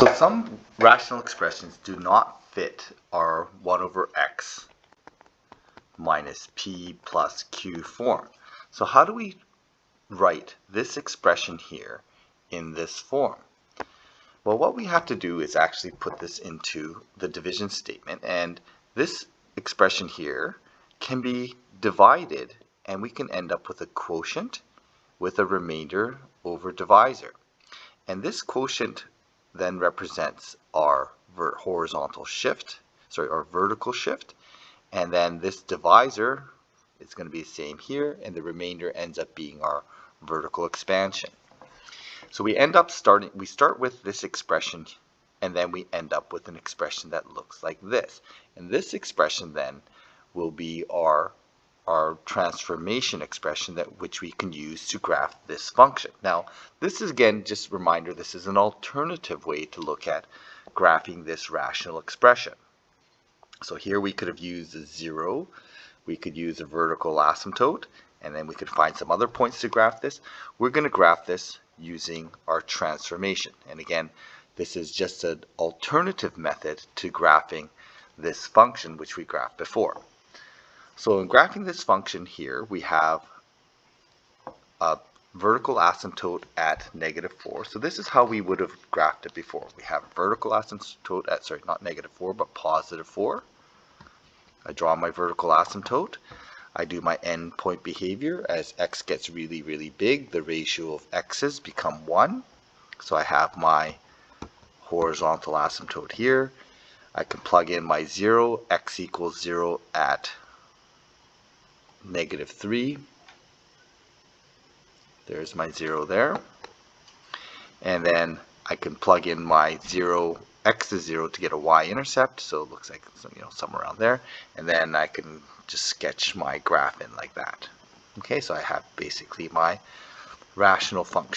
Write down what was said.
So some rational expressions do not fit our 1 over x minus p plus q form. So how do we write this expression here in this form? Well, what we have to do is actually put this into the division statement, and this expression here can be divided and we can end up with a quotient with a remainder over divisor. And this quotient then represents our vertical shift, and then this divisor is going to be the same here, and the remainder ends up being our vertical expansion. So we start with this expression, and then we end up with an expression that looks like this. And this expression then will be our transformation expression which we can use to graph this function. Now, this is again just a reminder, this is an alternative way to look at graphing this rational expression. So here we could have used a 0, we could use a vertical asymptote, and then we could find some other points to graph this. We're going to graph this using our transformation. And again, this is just an alternative method to graphing this function which we graphed before. So in graphing this function here, we have a vertical asymptote at -4. So this is how we would have graphed it before. We have a vertical asymptote at, sorry, not -4, but +4. I draw my vertical asymptote. I do my endpoint behavior. As x gets really, really big, the ratio of x's become 1. So I have my horizontal asymptote here. I can plug in my 0, x equals 0 at -3. There's my 0 there. And then I can plug in my 0, x is 0 to get a y-intercept, so it looks like somewhere around there. And then I can just sketch my graph in like that. Okay, so I have basically my rational function.